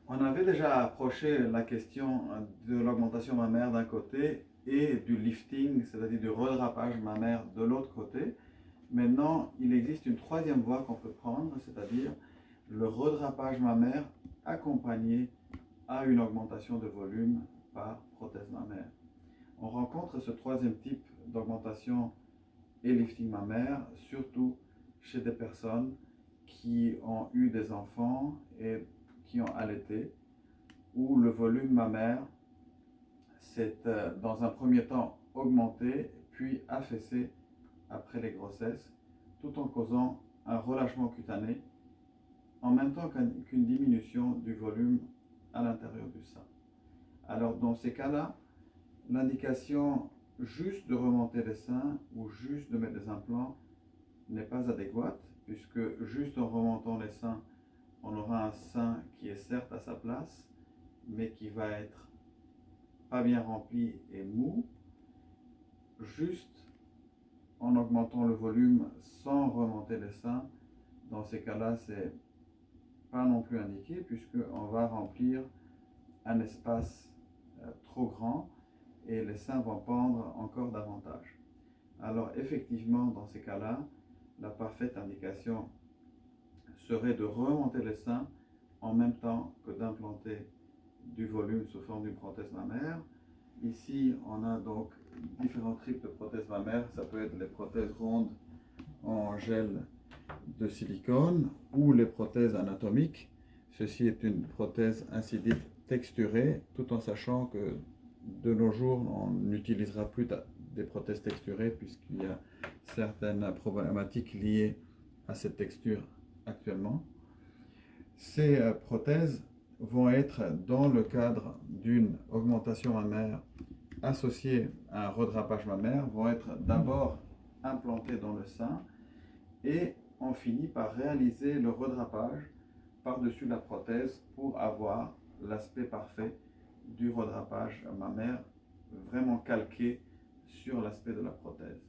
On avait déjà approché la question de l'augmentation mammaire d'un côté et du lifting, c'est-à-dire du redrapage mammaire de l'autre côté. Maintenant, il existe une troisième voie qu'on peut prendre, c'est-à-dire le redrapage mammaire accompagné à une augmentation de volume par prothèse mammaire. On rencontre ce troisième type d'augmentation et lifting mammaire surtout chez des personnes qui ont eu des enfants et qui ont allaité, où le volume mammaire s'est dans un premier temps augmenté, puis affaissé après les grossesses, tout en causant un relâchement cutané, en même temps qu'une diminution du volume à l'intérieur du sein. Alors dans ces cas-là, l'indication juste de remonter les seins ou juste de mettre des implants n'est pas adéquate, puisque juste en remontant les seins, on aura un sein qui est certes à sa place, mais qui va être pas bien rempli et mou. Juste en augmentant le volume sans remonter les seins, dans ces cas-là, c'est pas non plus indiqué, puisqu'on va remplir un espace trop grand et les seins vont pendre encore davantage. Alors effectivement, dans ces cas-là, la parfaite indication serait de remonter les seins en même temps que d'implanter du volume sous forme d'une prothèse mammaire. Ici, on a donc différents types de prothèses mammaires. Ça peut être les prothèses rondes en gel de silicone ou les prothèses anatomiques. Ceci est une prothèse ainsi dite texturée, tout en sachant que de nos jours, on n'utilisera plus des prothèses texturées puisqu'il y a certaines problématiques liées à cette texture actuellement. Ces prothèses vont être dans le cadre d'une augmentation mammaire associée à un redrapage mammaire, vont être d'abord implantées dans le sein et on finit par réaliser le redrapage par-dessus la prothèse pour avoir l'aspect parfait du redrapage mammaire vraiment calqué sur l'aspect de la prothèse.